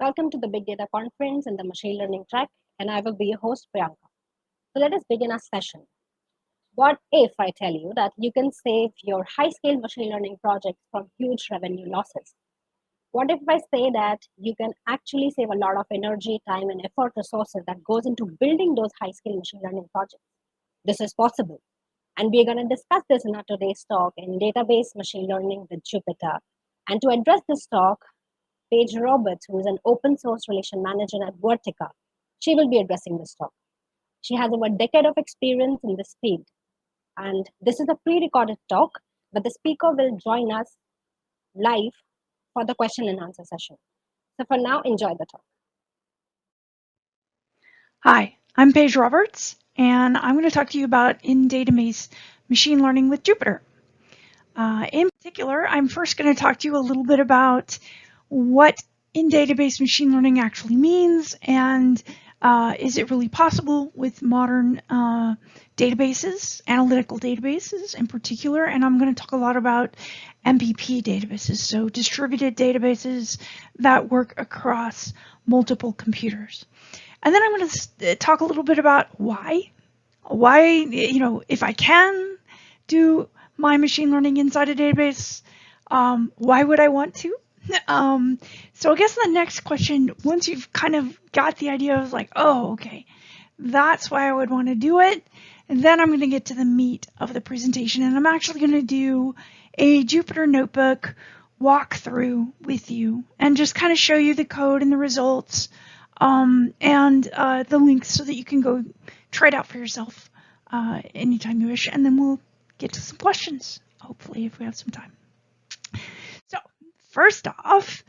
Welcome to the Big Data Conference in the Machine Learning track, and I will be your host, Priyanka. So let us begin our session. What if I tell you that you can save your high-scale machine learning projects from huge revenue losses? What if I say that you can actually save a lot of energy, time, and effort resources that goes into building those high-scale machine learning projects? This is possible. And we're going to discuss this in our today's talk in database machine learning with Jupyter. And to address this talk, Paige Roberts, who is an open source relation manager at Vertica, she will be addressing this talk. She has over a decade of experience in this field. And this is a pre-recorded talk, but the speaker will join us live for the question and answer session. So for now, enjoy the talk. Hi, I'm Paige Roberts, and I'm going to talk to you about in-database machine learning with Jupyter. In particular, I'm first going to talk to you a little bit about what in-database machine learning actually means, and is it really possible with modern databases, analytical databases in particular, and I'm going to talk a lot about MPP databases, so distributed databases that work across multiple computers. And then I'm going to talk a little bit about why, if I can do my machine learning inside a database, why would I want to? So I guess the next question, once you've kind of got the idea of like, oh, okay, that's why I would want to do it, and then I'm going to get to the meat of the presentation, and I'm actually going to do a Jupyter Notebook walkthrough with you and just kind of show you the code and the results, and the links so that you can go try it out for yourself anytime you wish, and then we'll get to some questions, hopefully, if we have some time. So first off,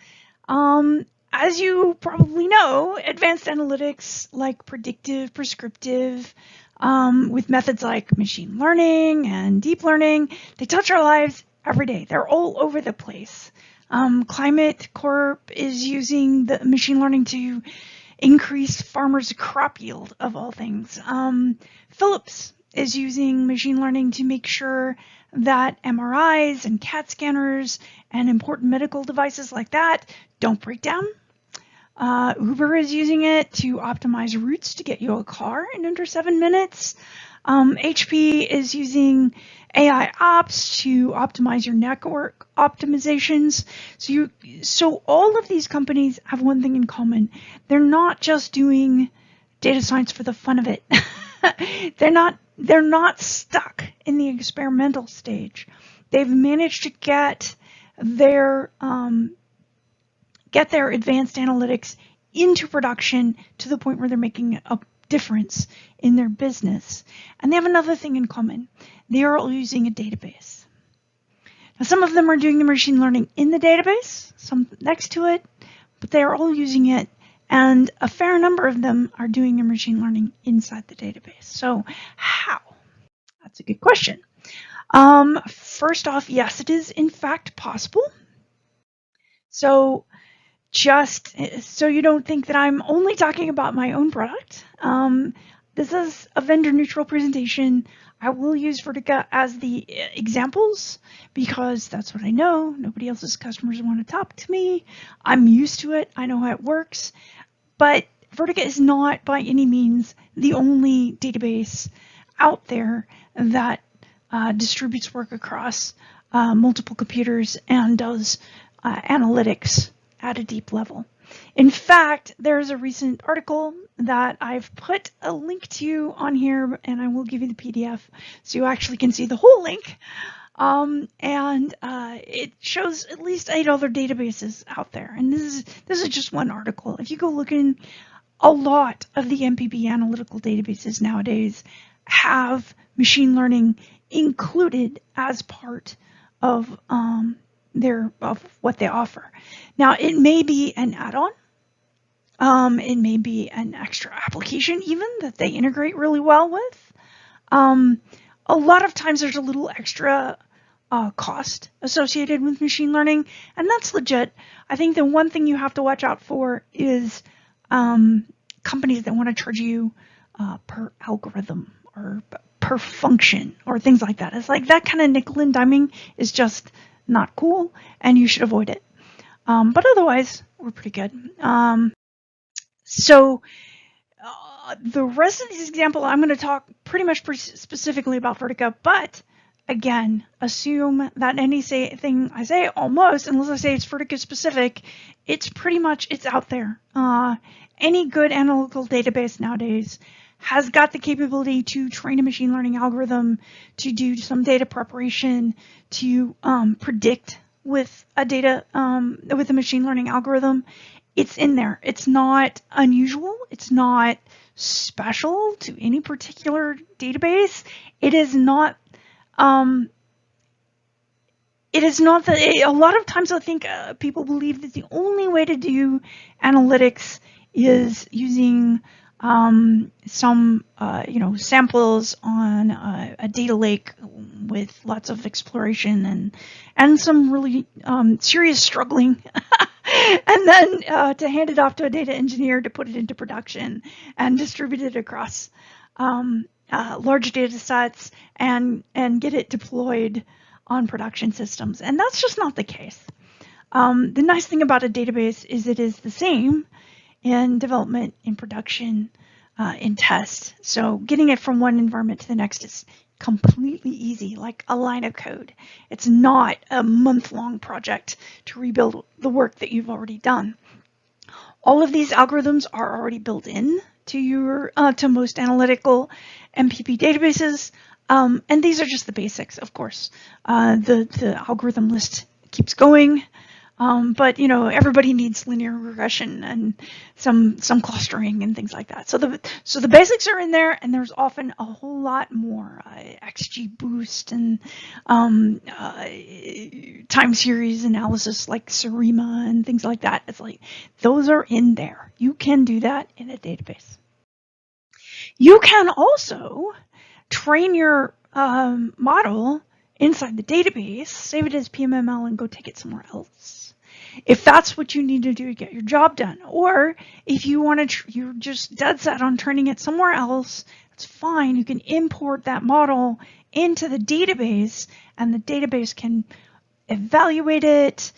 as you probably know, advanced analytics like predictive, prescriptive, with methods like machine learning and deep learning, they touch our lives every day. They're all over the place. Climate Corp is using the machine learning to increase farmers' crop yield, of all things. Philips is using machine learning to make sure that MRIs and CAT scanners and important medical devices like that don't break down. Uber is using it to optimize routes to get you a car in under 7 minutes. HP is using AI ops to optimize your network optimizations. So all of these companies have one thing in common. They're not just doing data science for the fun of it. They're not stuck in the experimental stage. They've managed to get their advanced analytics into production to the point where they're making a difference in their business. And they have another thing in common. They are all using a database. Now, some of them are doing the machine learning in the database, some next to it, but they are all using it, and a fair number of them are doing their machine learning inside the database. So how? That's a good question. First off, yes, it is in fact possible. So just so you don't think that I'm only talking about my own product, this is a vendor-neutral presentation. I will use Vertica as the examples because that's what I know. Nobody else's customers want to talk to me. I'm used to it. I know how it works. But Vertica is not by any means the only database out there that distributes work across multiple computers and does analytics at a deep level. In fact, there's a recent article that I've put a link to on here, and I will give you the PDF so you actually can see the whole link. It shows at least 8 other databases out there, and this is just one article. If you go looking, a lot of the MPP analytical databases nowadays have machine learning included as part of what they offer. Now, it may be an add-on. It may be an extra application even that they integrate really well with. A lot of times there's a little extra cost associated with machine learning, and that's legit. I think the one thing you have to watch out for is companies that want to charge you per algorithm or per function or things like that. It's like that kind of nickel and diming is just not cool, and you should avoid it. But otherwise, we're pretty good. So the rest of this example, I'm going to talk pretty much specifically about Vertica, but again, assume that anything I say, almost, unless I say it's Vertica specific, it's pretty much, it's out there. Any good analytical database nowadays has got the capability to train a machine learning algorithm, to do some data preparation, to predict with with a machine learning algorithm. It's in there. It's not unusual. It's not special to any particular database. It is not. It is not that. A lot of times, I think people believe that the only way to do analytics is using some samples on a data lake with lots of exploration and some really serious struggling. And then to hand it off to a data engineer to put it into production and distribute it across large data sets and get it deployed on production systems. And that's just not the case. The nice thing about a database is it is the same in development, in production, in test. So getting it from one environment to the next is completely easy, like a line of code. It's not a month-long project to rebuild the work that you've already done. All of these algorithms are already built in to your to most analytical MPP databases, and these are just the basics, of course. The algorithm list keeps going. But everybody needs linear regression and some clustering and things like that. So the basics are in there, and there's often a whole lot more XGBoost and time series analysis like Surima and things like that. It's like those are in there. You can do that in a database. You can also train your model inside the database, save it as PMML, and go take it somewhere else. If that's what you need to do to get your job done, or if you want to, you're just dead set on training it somewhere else, that's fine. You can import that model into the database, and the database can evaluate it,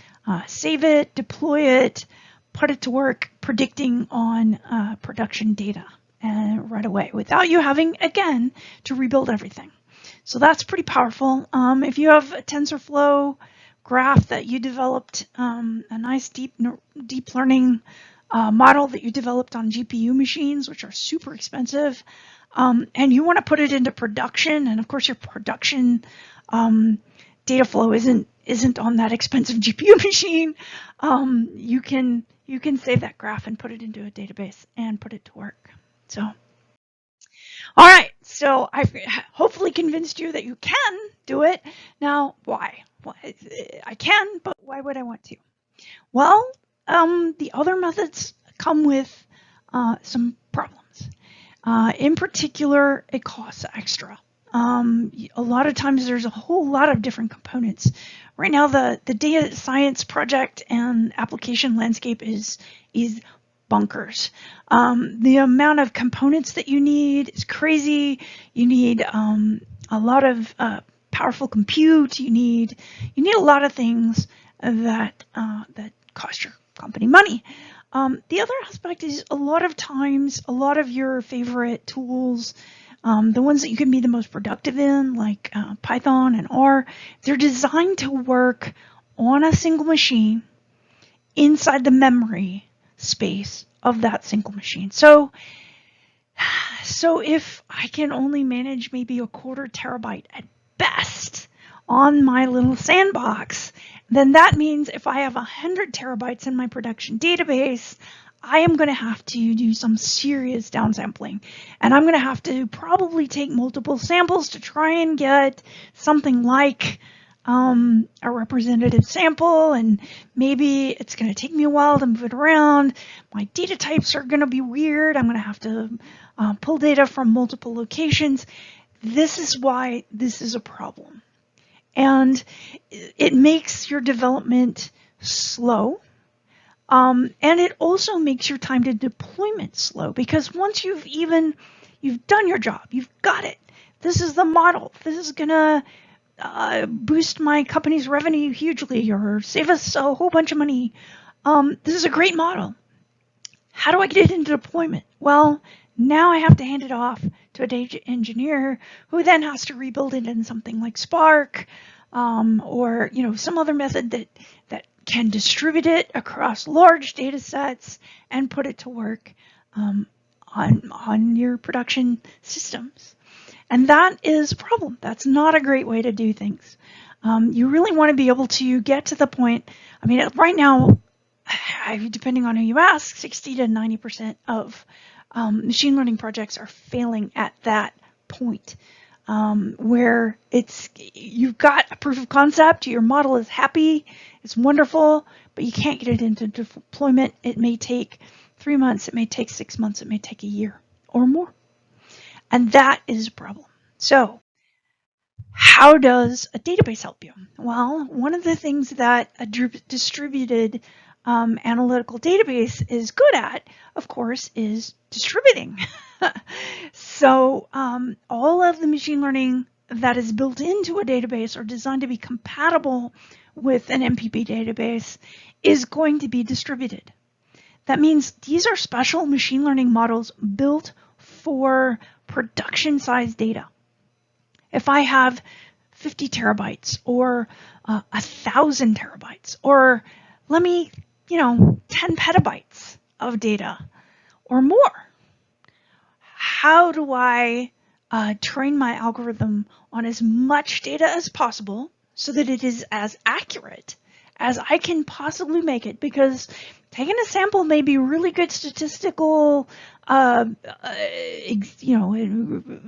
save it, deploy it, put it to work predicting on production data right away without you having, again, to rebuild everything. So that's pretty powerful. If you have a TensorFlow graph that you developed, a nice deep learning model that you developed on GPU machines, which are super expensive, and you want to put it into production, and of course your production data flow isn't on that expensive GPU machine, you can save that graph and put it into a database and put it to work. So. All right, so I've hopefully convinced you that you can do it. Now, why? Well, I can, but why would I want to? Well, the other methods come with some problems. In particular, it costs extra. A lot of times there's a whole lot of different components. Right now, the data science project and application landscape is bonkers. The amount of components that you need is crazy. You need a lot of powerful compute. You need a lot of things that cost your company money. The other aspect is a lot of times, a lot of your favorite tools, the ones that you can be the most productive in, like Python and R, they're designed to work on a single machine inside the memory space of that single machine. So if I can only manage maybe a quarter terabyte at best on my little sandbox, then that means if I have 100 terabytes in my production database, I am going to have to do some serious downsampling. And I'm going to have to probably take multiple samples to try and get something like a representative sample, and maybe it's going to take me a while to move it around. My data types are going to be weird. I'm going to have to pull data from multiple locations. This is why this is a problem. And it makes your development slow. And it also makes your time to deployment slow, because once you've done your job, you've got it. This is the model. This is going to boost my company's revenue hugely or save us a whole bunch of money. This is a great model. How do I get it into deployment? Well, now I have to hand it off to a data engineer who then has to rebuild it in something like Spark, or some other method that can distribute it across large data sets and put it to work on your production systems. And that is a problem. That's not a great way to do things. You really want to be able to get to the point. I mean, right now, depending on who you ask, 60 to 90% of machine learning projects are failing at that point, where you've got a proof of concept, your model is happy, it's wonderful, but you can't get it into deployment. It may take 3 months, it may take 6 months, it may take a year or more. And that is a problem. So how does a database help you? Well, one of the things that a distributed analytical database is good at, of course, is distributing. So all of the machine learning that is built into a database or designed to be compatible with an MPP database is going to be distributed. That means these are special machine learning models built for production-sized data. If I have 50 terabytes or 1,000 terabytes, or 10 petabytes of data or more, how do I train my algorithm on as much data as possible so that it is as accurate as I can possibly make it? Because taking a sample may be really good statistical,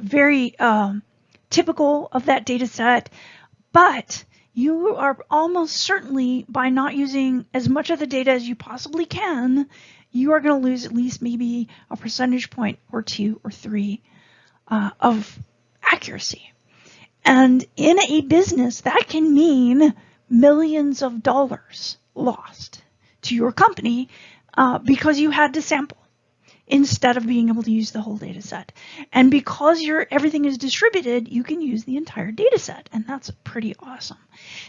very typical of that data set, but you are almost certainly, by not using as much of the data as you possibly can, you are going to lose at least maybe a percentage point or 2 or 3 of accuracy. And in a business, that can mean millions of dollars lost to your company because you had to sample instead of being able to use the whole data set. And because everything is distributed, you can use the entire data set, and that's pretty awesome.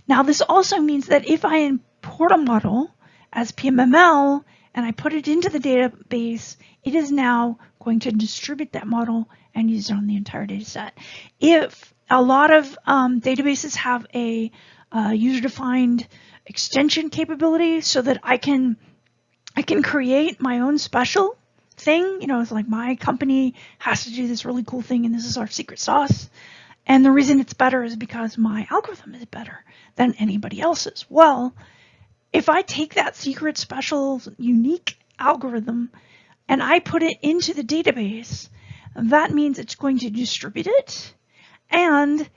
Now, this also means that if I import a model as PMML and I put it into the database, it is now going to distribute that model and use it on the entire data set. If a lot of databases have a user-defined extension capability so that I can create my own special thing, it's like my company has to do this really cool thing and this is our secret sauce. And the reason it's better is because my algorithm is better than anybody else's. Well, if I take that secret, special, unique algorithm and I put it into the database, that means it's going to distribute it, and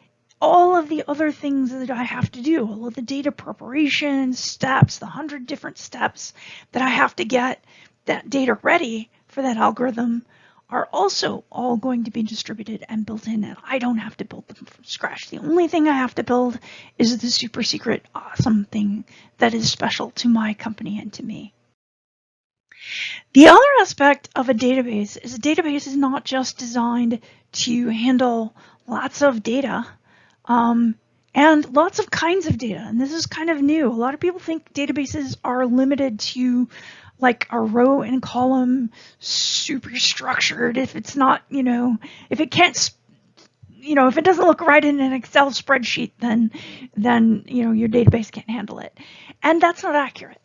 all of the other things that I have to do, all of the data preparation steps, the 100 different steps that I have to get that data ready for that algorithm, are also all going to be distributed and built in, and I don't have to build them from scratch. The only thing I have to build is the super secret awesome thing that is special to my company and to me. The other aspect of a database is not just designed to handle lots of data and lots of kinds of data. And this is kind of new. A lot of people think databases are limited to like a row and column, super structured. If it's not, if it can't, if it doesn't look right in an Excel spreadsheet, then your database can't handle it. And that's not accurate.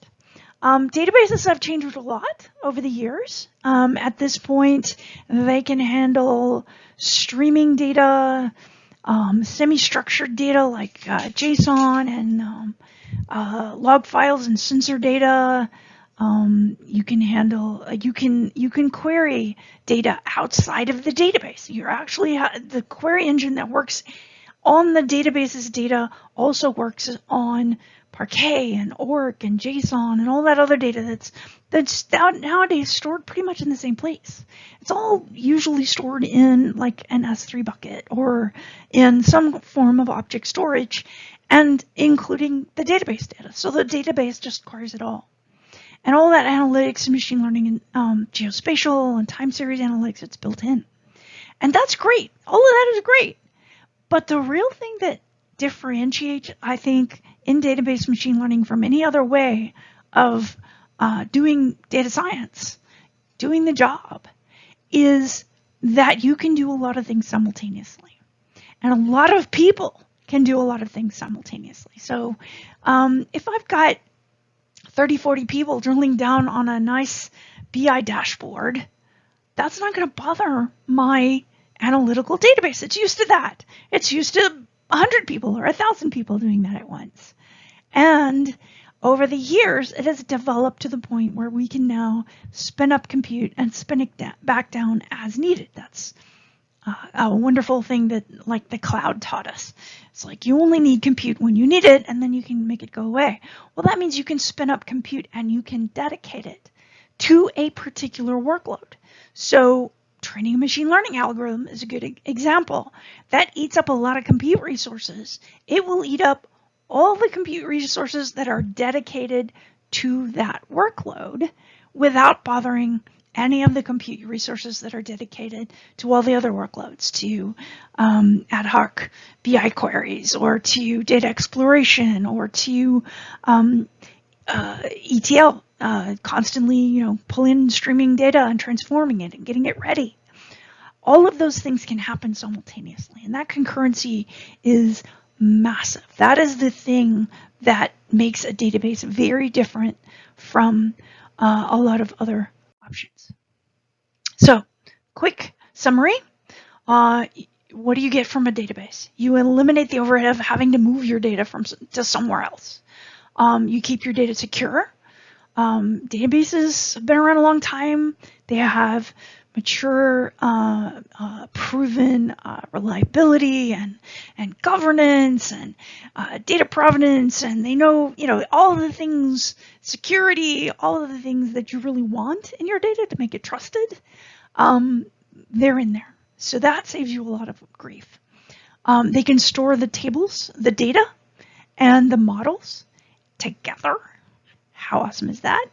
Databases have changed a lot over the years. At this point, they can handle streaming data, semi-structured data like JSON and log files and sensor data. You can handle, you can query data outside of the database. You're actually, the query engine that works on the database's data also works on Parquet and Orc and JSON and all that other data that's nowadays stored pretty much in the same place. It's all usually stored in like an S3 bucket or in some form of object storage, and including the database data. So the database just acquires it all. And all that analytics and machine learning and geospatial and time series analytics, it's built in. And that's great. All of that is great. But the real thing that differentiates, I think, in database machine learning from any other way of doing data science, doing the job, is that you can do a lot of things simultaneously. And a lot of people can do a lot of things simultaneously. So if I've got 30, 40 people drilling down on a nice BI dashboard, that's not going to bother my analytical database. It's used to that. It's used to 100 people or 1,000 people doing that at once. And over the years, it has developed to the point where we can now spin up compute and spin it back down as needed. That's a wonderful thing that, like, the cloud taught us. It's like you only need compute when you need it, and then you can make it go away. Well, that means you can spin up compute and you can dedicate it to a particular workload. So training a machine learning algorithm is a good example. That eats up a lot of compute resources. It will eat up all the compute resources that are dedicated to that workload without bothering any of the compute resources that are dedicated to all the other workloads, to ad hoc BI queries, or to data exploration, or to ETL, constantly, pull in streaming data and transforming it and getting it ready. All of those things can happen simultaneously, and that concurrency is massive. That is the thing that makes a database very different from a lot of other options. So, quick summary. What do you get from a database? You eliminate the overhead of having to move your data to somewhere else. You keep your data secure. Databases have been around a long time. They have mature, proven reliability and governance and data provenance, and they know, all of the things, security, all of the things that you really want in your data to make it trusted. They're in there. So that saves you a lot of grief. They can store the tables, the data, and the models together. How awesome is that?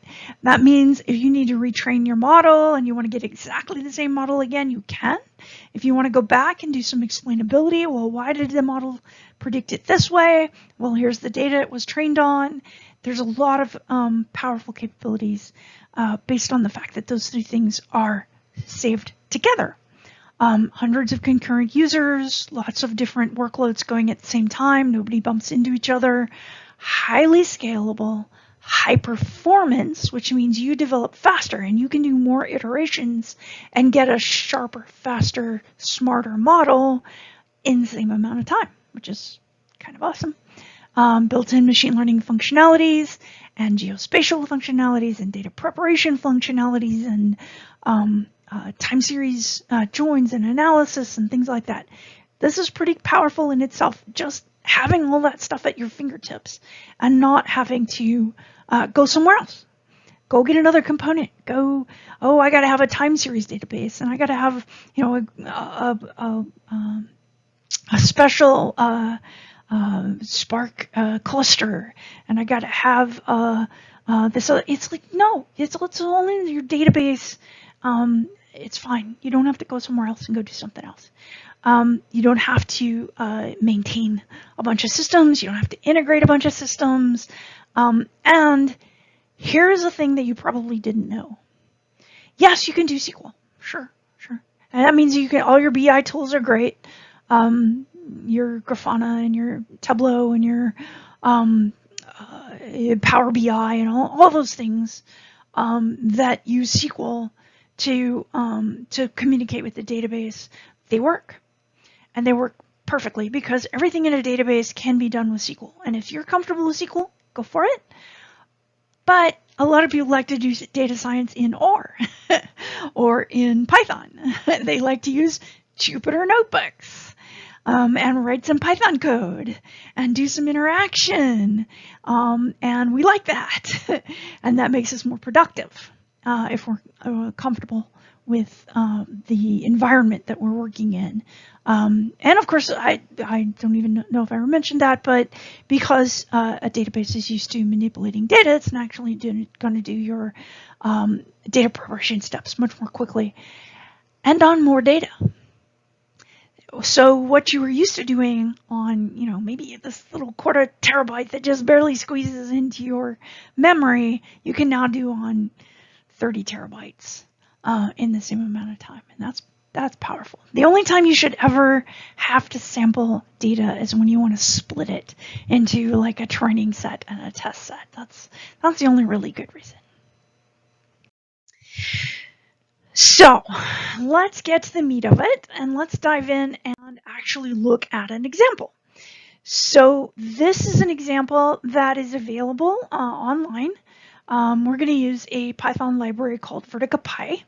That means if you need to retrain your model and you want to get exactly the same model again, you can. If you want to go back and do some explainability, well, why did the model predict it this way? Well, here's the data it was trained on. There's a lot of powerful capabilities based on the fact that those three things are saved together. Hundreds of concurrent users, lots of different workloads going at the same time. Nobody bumps into each other. Highly scalable. High performance, which means you develop faster and you can do more iterations and get a sharper, faster, smarter model in the same amount of time, which is kind of awesome. Built-in machine learning functionalities and geospatial functionalities and data preparation functionalities and time series joins and analysis and things like that. This is pretty powerful in itself, just having all that stuff at your fingertips and not having to go somewhere else. Go get another component. I got to have a time series database, and I got to have, a special Spark cluster, and I got to have this. It's like, no, it's all in your database. It's fine. You don't have to go somewhere else and go do something else. You don't have to maintain a bunch of systems. You don't have to integrate a bunch of systems. And here's a thing that you probably didn't know. Yes, you can do SQL. Sure. And that means all your BI tools are great. Your Grafana and your Tableau and your Power BI and all those things that use SQL to communicate with the database, they work. And they work perfectly because everything in a database can be done with SQL. And if you're comfortable with SQL, go for it. But a lot of people like to do data science in R or in Python. They like to use Jupyter notebooks and write some Python code and do some interaction. And we like that. And that makes us more productive if we're comfortable with the environment that we're working in. And of course, I don't even know if I ever mentioned that, but because a database is used to manipulating data, it's actually going to do your data preparation steps much more quickly and on more data. So what you were used to doing on, maybe this little quarter terabyte that just barely squeezes into your memory, you can now do on 30 terabytes in the same amount of time. And that's powerful. The only time you should ever have to sample data is when you want to split it into like a training set and a test set. That's the only really good reason. So let's get to the meat of it, and let's dive in and actually look at an example. So this is an example that is available online. We're going to use a Python library called VerticaPy.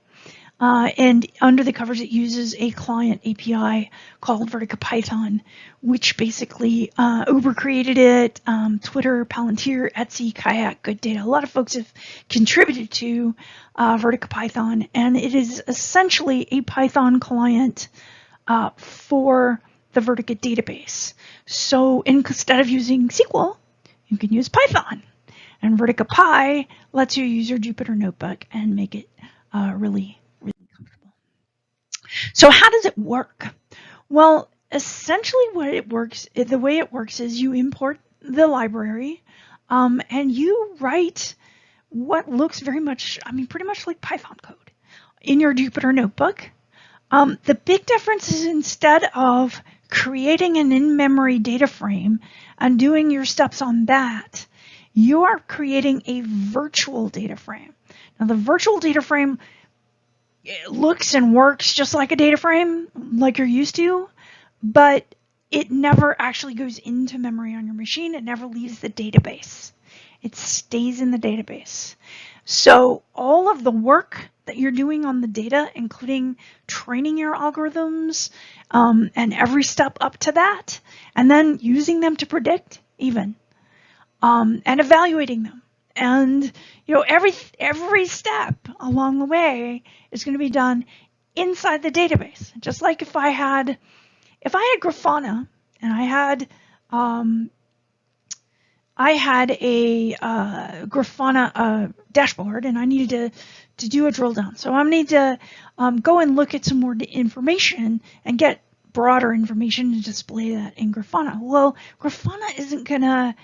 And under the covers, it uses a client API called VerticaPython, which basically Uber created it, Twitter, Palantir, Etsy, Kayak, Good Data. A lot of folks have contributed to VerticaPython, and it is essentially a Python client for the Vertica database. So instead of using SQL, you can use Python. And VerticaPy lets you use your Jupyter notebook and make it really comfortable. So how does it work? Well, essentially the way it works is you import the library and you write what looks pretty much like Python code in your Jupyter notebook. The big difference is instead of creating an in-memory data frame and doing your steps on that, you are creating a virtual data frame. Now, the virtual data frame looks and works just like a data frame, like you're used to, but it never actually goes into memory on your machine. It never leaves the database. It stays in the database. So all of the work that you're doing on the data, including training your algorithms and every step up to that, and then using them to predict even, and evaluating them. And every step along the way is going to be done inside the database. Just like if I had Grafana and I had a Grafana dashboard and I needed to do a drill down. So I need to go and look at some more information and get broader information to display that in Grafana. Well, Grafana isn't going to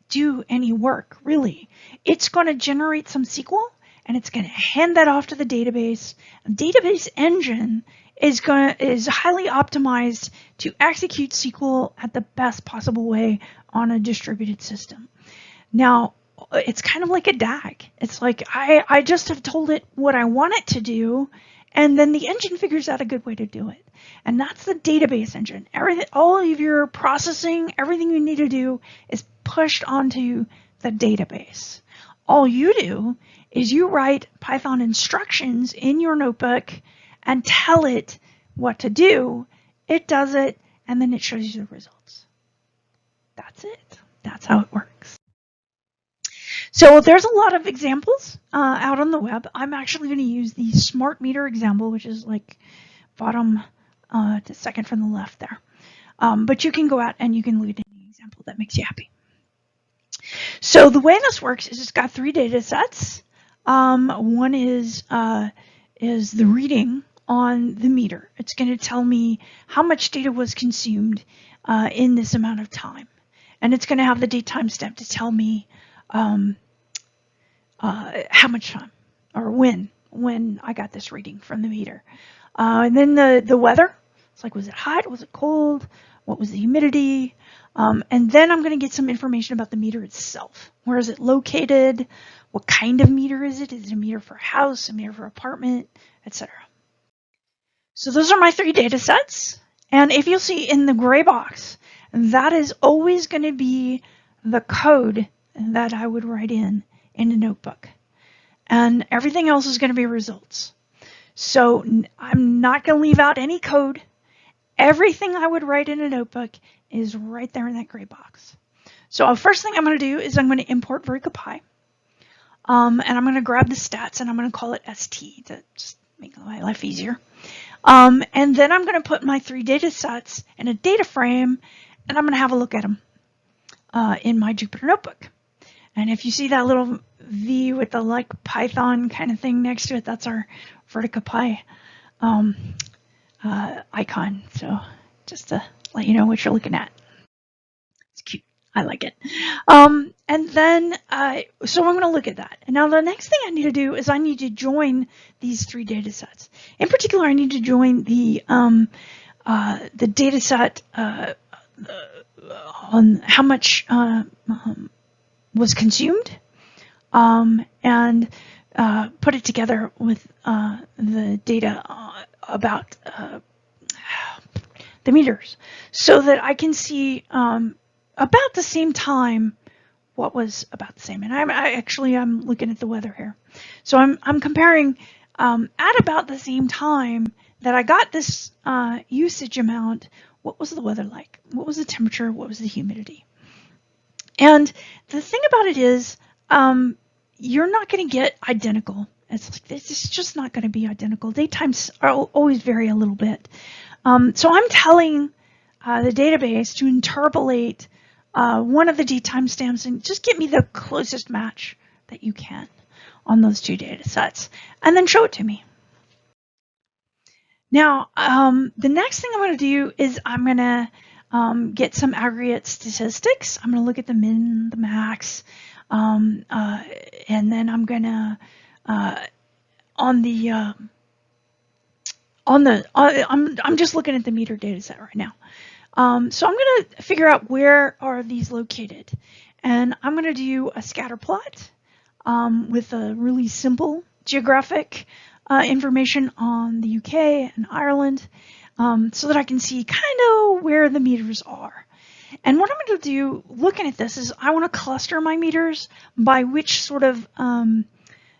do any work, really. It's going to generate some SQL and it's going to hand that off to the database. The database engine is highly optimized to execute SQL at the best possible way on a distributed system. Now, it's kind of like a DAG. It's like I just have told it what I want it to do, and then the engine figures out a good way to do it. And that's the database engine. All of your processing, everything you need to do is pushed onto the database. All you do is you write Python instructions in your notebook and tell it what to do. It does it, and then it shows you the results. That's it. That's how it works. So there's a lot of examples out on the web. I'm actually going to use the smart meter example, which is like bottom to second from the left there. But you can go out and you can look at any example that makes you happy. So the way this works is it's got 3 data sets. One is the reading on the meter. It's going to tell me how much data was consumed in this amount of time. And it's going to have the date timestamp to tell me how much time or when I got this reading from the meter. And then the weather. It's like, was it hot? Was it cold? What was the humidity? And then I'm going to get some information about the meter itself. Where is it located? What kind of meter is it? Is it a meter for a house, a meter for apartment, etc.? So those are my 3 data sets. And if you'll see in the gray box, that is always going to be the code that I would write in a notebook. And everything else is going to be results. So I'm not going to leave out any code. Everything I would write in a notebook is right there in that gray box. So first thing I'm going to do is I'm going to import VerticaPy. And I'm going to grab the stats and I'm going to call it ST to just make my life easier. And then I'm going to put my 3 data sets in a data frame and I'm going to have a look at them in my Jupyter notebook. And if you see that little V with the like Python kind of thing next to it, that's our VerticaPy icon. So just to let you know what you're looking at. It's cute. I like it. And then, so I'm going to look at that. And now the next thing I need to do is I need to join these 3 data sets. In particular, I need to join the data set on how much was consumed, and put it together with the data about the meters, so that I can see about the same time what was about the same. And I'm looking at the weather here, so I'm comparing at about the same time that I got this usage amount. What was the weather like? What was the temperature? What was the humidity? And the thing about it is, you're not going to get identical. It's just not going to be identical. Date times are always vary a little bit. So I'm telling the database to interpolate one of the date timestamps and just get me the closest match that you can on those 2 data sets, and then show it to me. Now, the next thing I'm going to do is I'm going to get some aggregate statistics. I'm going to look at the min, the max, and then I'm going to I'm just looking at the meter data set right now. So I'm going to figure out where are these located, and I'm going to do a scatter plot with a really simple geographic information on the UK and Ireland, so that I can see kind of where the meters are. And what I'm going to do looking at this is I want to cluster my meters by which sort of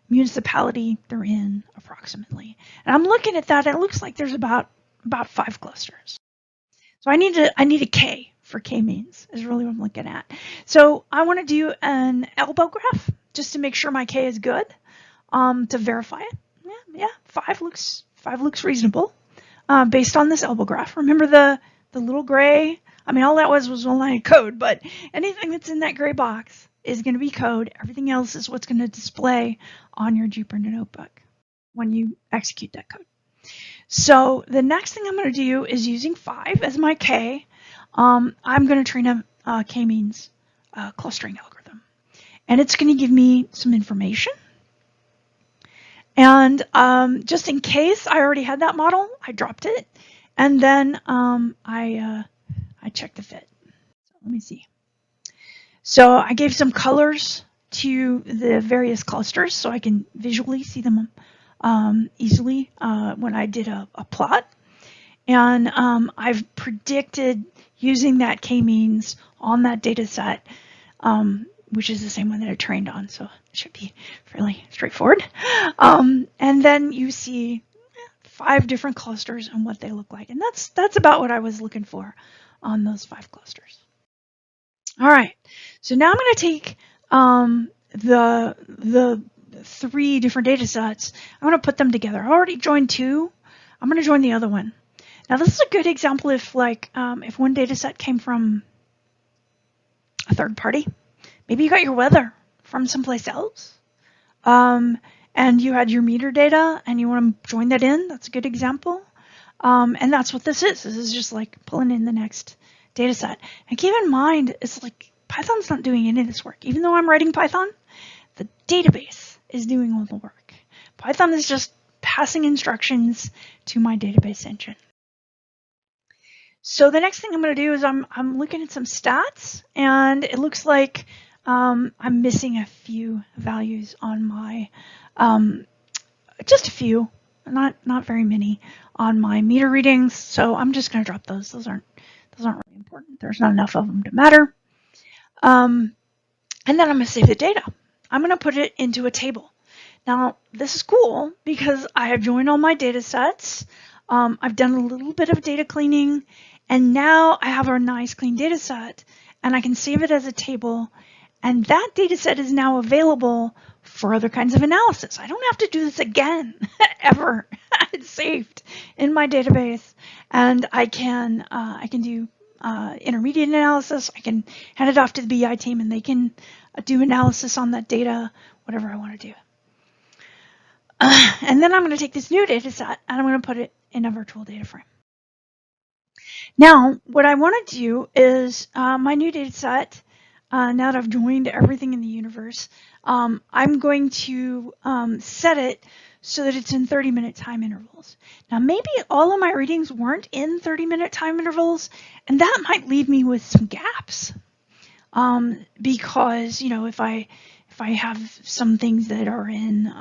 municipality they're in approximately. And I'm looking at that, and it looks like there's about 5 clusters. So I need a K for K-means is really what I'm looking at. So I want to do an elbow graph just to make sure my K is good, to verify it. Yeah, 5 looks reasonable based on this elbow graph. Remember the little gray? I mean, all that was one line of code, but anything that's in that gray box is going to be code. Everything else is what's going to display on your Jupyter notebook when you execute that code. So the next thing I'm going to do is using 5 as my K. I'm going to train a K-means clustering algorithm. And it's going to give me some information. And just in case I already had that model, I dropped it. And then I checked the fit. So let me see. So I gave some colors to the various clusters so I can visually see them easily when I did a plot. And I've predicted using that K-means on that data set, which is the same one that I trained on, so it should be fairly straightforward. And then you see 5 different clusters and what they look like. And that's about what I was looking for on those 5 clusters. All right, so now I'm going to take the 3 different data sets. I'm going to put them together. I already joined 2. I'm going to join the other one. Now this is a good example if if one data set came from a third party. Maybe you got your weather from someplace else, and you had your meter data and you want to join that in. That's a good example. And that's what this is. This is just like pulling in the next data set. And keep in mind, it's like Python's not doing any of this work. Even though I'm writing Python, the database is doing all the work. Python is just passing instructions to my database engine. So the next thing I'm going to do is I'm looking at some stats, and it looks like I'm missing a few values on my, just a few, not very many on my meter readings. So I'm just going to drop those. Those aren't really important. There's not enough of them to matter. And then I'm going to save the data. I'm going to put it into a table. Now this is cool because I have joined all my data sets. I've done a little bit of data cleaning, and now I have a nice clean data set, and I can save it as a table, and that data set is now available for other kinds of analysis. I don't have to do this again, ever. It's saved in my database, and I can do intermediate analysis. I can hand it off to the BI team, and they can do analysis on that data, whatever I want to do. And then I'm going to take this new data set, and I'm going to put it in a virtual data frame. Now, what I want to do is my new data set, now that I've joined everything in the universe, I'm going to set it so that it's in 30-minute time intervals. Now, maybe all of my readings weren't in 30-minute time intervals, and that might leave me with some gaps. Because, you know, if I have some things that are in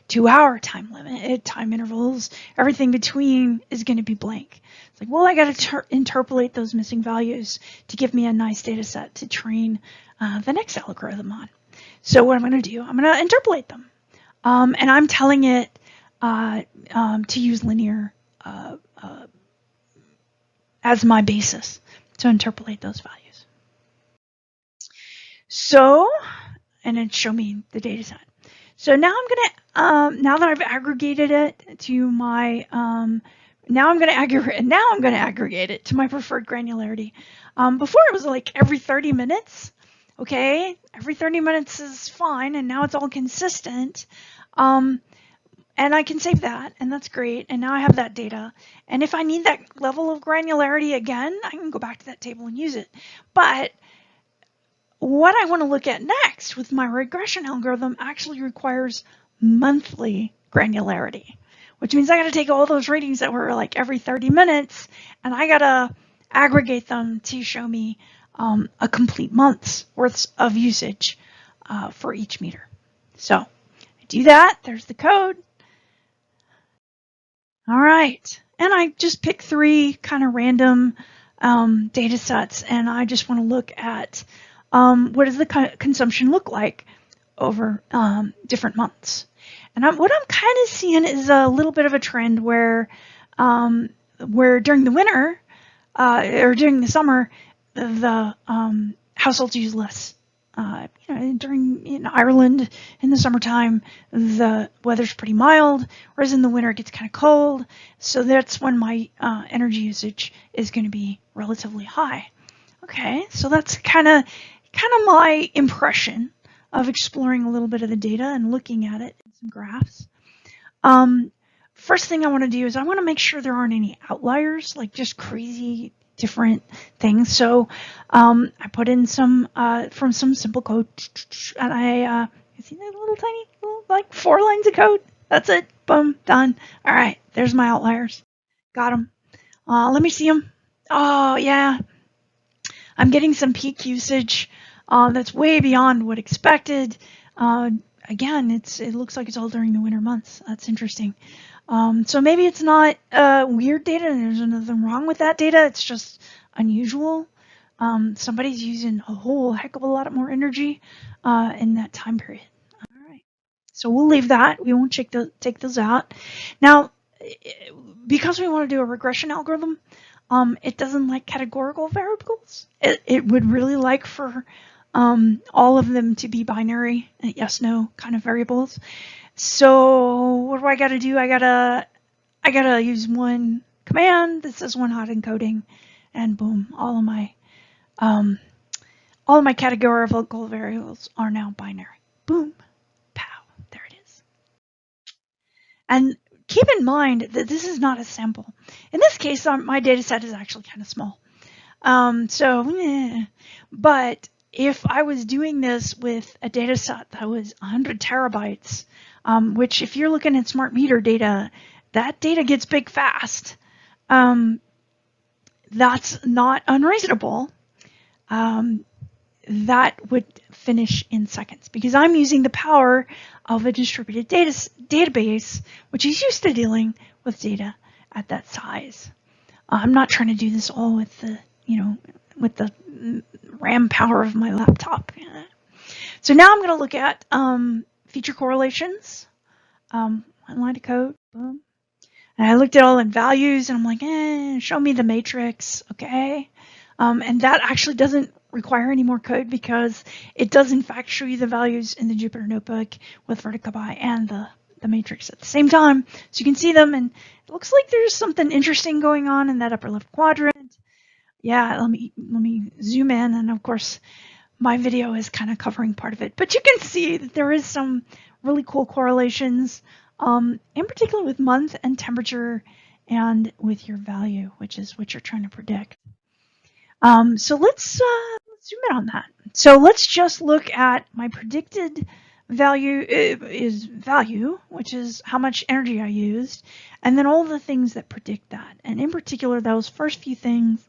2-hour time intervals, everything between is going to be blank. It's like, well, I got to interpolate those missing values to give me a nice data set to train the next algorithm on. So what I'm going to do, I'm going to interpolate them. And I'm telling it to use linear as my basis to interpolate those values. So, and then show me the data set. So now I'm going to, now that I've aggregated it to my, now I'm going to aggregate it to my preferred granularity. Before it was like every 30 minutes. Okay, every 30 minutes is fine, and now it's all consistent. And I can save that, and that's great. And now I have that data. And if I need that level of granularity again, I can go back to that table and use it. But what I want to look at next with my regression algorithm actually requires monthly granularity, which means I got to take all those readings that were like every 30 minutes and I got to aggregate them to show me a complete month's worth of usage for each meter. So I do that. There's the code. All right. And I just pick 3 kind of random data sets, and I just want to look at what does the consumption look like over different months. And what I'm kind of seeing is a little bit of a trend where during the winter or during the summer, the households use less. In Ireland in the summertime, the weather's pretty mild, whereas in the winter it gets kind of cold. So that's when my energy usage is going to be relatively high. Okay, so that's kind of my impression of exploring a little bit of the data and looking at it in some graphs. First thing I want to do is I want to make sure there aren't any outliers, like just crazy different things. So I put in some from some simple code, and I you see that little tiny, like 4 lines of code. That's it. Boom, done. All right, there's my outliers. Got them. Let me see them. Oh yeah, I'm getting some peak usage that's way beyond what expected. Again, it looks like it's all during the winter months. That's interesting. So maybe it's not weird data and there's nothing wrong with that data. It's just unusual. Somebody's using a whole heck of a lot more energy in that time period. All right. So we'll leave that. We won't take those out. Now, because we want to do a regression algorithm, it doesn't like categorical variables. It would really like for all of them to be binary, yes, no kind of variables. So what do I got to do? I gotta use one command that says one hot encoding, and boom, all of my categorical variables are now binary. Boom, pow, there it is. And keep in mind that this is not a sample. In this case, my data set is actually kind of small. But if I was doing this with a data set that was 100 terabytes, which if you're looking at smart meter data, that data gets big fast. That's not unreasonable. That would finish in seconds because I'm using the power of a distributed database, which is used to dealing with data at that size. I'm not trying to do this all with the, with the RAM power of my laptop. So now I'm going to look at feature correlations. One line of code. Boom. And I looked at all in values, and I'm like, show me the matrix, okay? And that actually doesn't require any more code because it does in fact show you the values in the Jupyter notebook with vertical and the matrix at the same time, so you can see them. And it looks like there's something interesting going on in that upper left quadrant. Yeah, let me zoom in, and of course my video is kind of covering part of it, but you can see that there is some really cool correlations, in particular with month and temperature and with your value, which is what you're trying to predict. So let's zoom in on that. So let's just look at my predicted value is value, which is how much energy I used, and then all the things that predict that. And in particular, those first few things,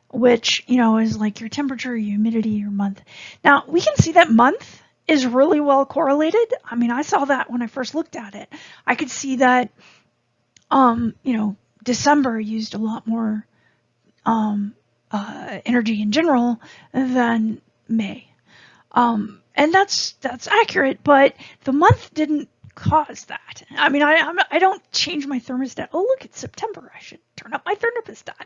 which, is like your temperature, your humidity, your month. Now, we can see that month is really well correlated. I mean, I saw that when I first looked at it. I could see that, December used a lot more energy in general than May. And that's accurate, but the month didn't cause that. I mean, I don't change my thermostat. Oh, look, it's September. I should turn up my thermostat.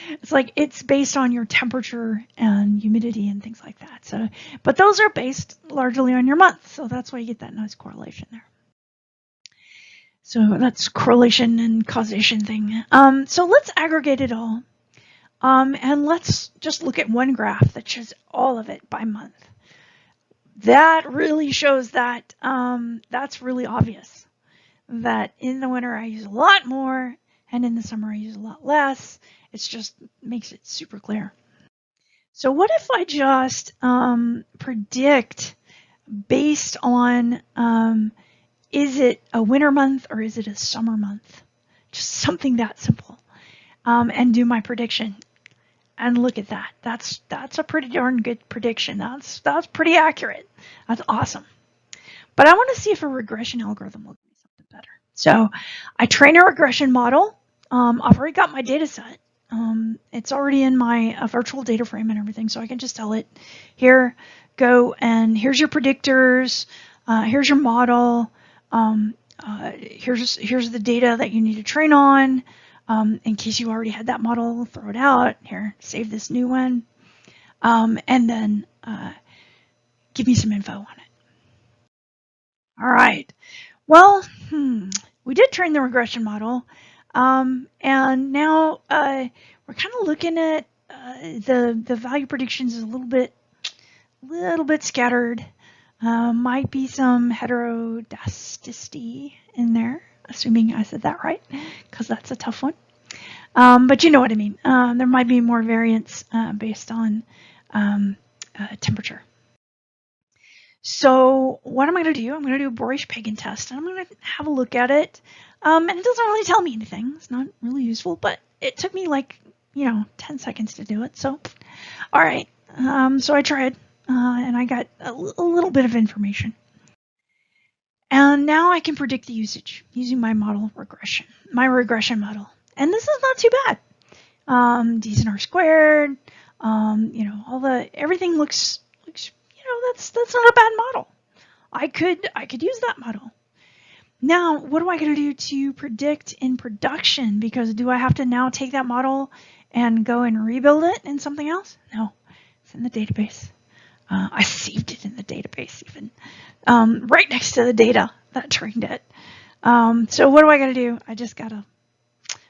It's like it's based on your temperature and humidity and things like that. So, but those are based largely on your month. So that's why you get that nice correlation there. So that's correlation and causation thing. So let's aggregate it all. And let's just look at one graph that shows all of it by month. That really shows that that's really obvious, that in the winter I use a lot more and in the summer I use a lot less. It just makes it super clear. So what if I just predict based on is it a winter month or is it a summer month? Just something that simple, and do my prediction. And look at that. That's a pretty darn good prediction. That's pretty accurate. That's awesome. But I want to see if a regression algorithm will do something better. So I train a regression model. I've already got my data set. It's already in my virtual data frame and everything, so I can just tell it, here, go, and here's your predictors. Here's your model. Here's the data that you need to train on. In case you already had that model, throw it out. Here, save this new one. And then give me some info on it. All right. Well, we did train the regression model. And now we're kind of looking at the value predictions is a little bit scattered. Might be some heterodicity in there, assuming I said that right, because that's a tough one. But you know what I mean. There might be more variance based on temperature. So what am I going to do? I'm going to do a Boris-Pagan test, and I'm going to have a look at it. And it doesn't really tell me anything. It's not really useful, but it took me like, 10 seconds to do it. So, all right. So I tried, and I got a little bit of information. And now I can predict the usage using my regression model. And this is not too bad. D's and R squared, everything looks, that's not a bad model. I could use that model. Now, what am I going to do to predict in production? Because do I have to now take that model and go and rebuild it in something else? No, it's in the database. I saved it in the database even, right next to the data that trained it. So what do I got to do? I just got to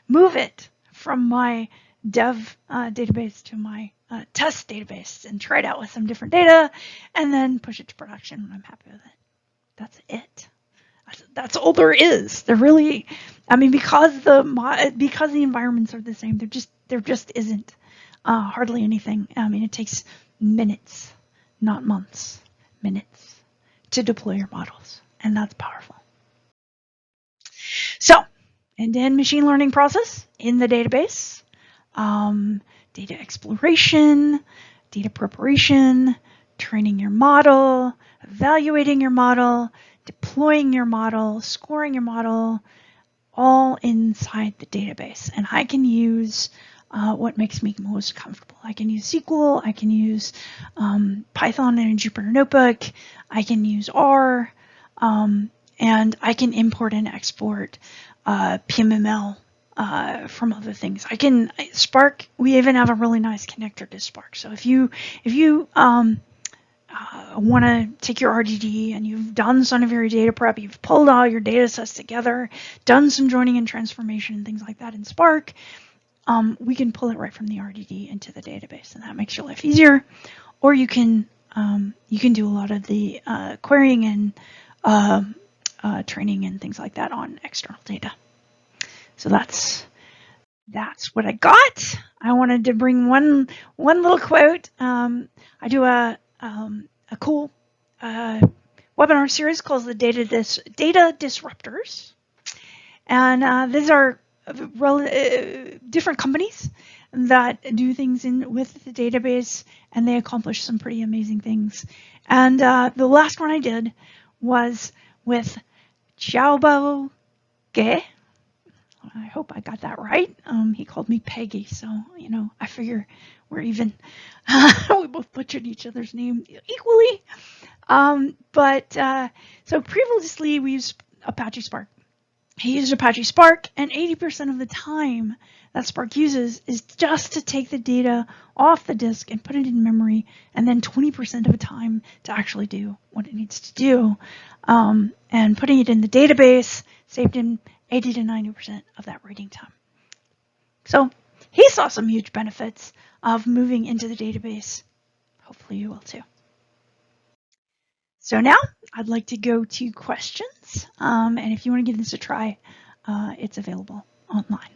move it from my dev database to my test database and try it out with some different data and then push it to production when I'm happy with it. That's it. That's all there is. There really, because the environments are the same, there just isn't hardly anything. It takes minutes, not months, minutes to deploy your models, and that's powerful. So, end-to-end machine learning process in the database, data exploration, data preparation, training your model, evaluating your model, deploying your model, scoring your model, all inside the database. And I can use what makes me most comfortable. I can use SQL, I can use Python and a Jupyter notebook, I can use R, and I can import and export PMML from other things. Spark, we even have a really nice connector to Spark. So if you want to take your RDD and you've done some of your data prep, you've pulled all your data sets together, done some joining and transformation and things like that in Spark, we can pull it right from the RDD into the database, and that makes your life easier. Or you can do a lot of the querying and training and things like that on external data. So that's that's what I got. I wanted to bring one little quote. I do a cool webinar series called the Data Disruptors, and these are different companies that do things with the database, and they accomplish some pretty amazing things. And the last one I did was with Xiaobo Ge. I hope I got that right. He called me Peggy, so I figure we're even. We both butchered each other's name equally. So previously we used Apache Spark. He used Apache Spark, and 80% of the time that Spark uses is just to take the data off the disk and put it in memory, and then 20% of the time to actually do what it needs to do. And putting it in the database saved him 80 to 90% of that writing time. So he saw some huge benefits of moving into the database. Hopefully you will too. So now I'd like to go to questions. And if you want to give this a try, it's available online.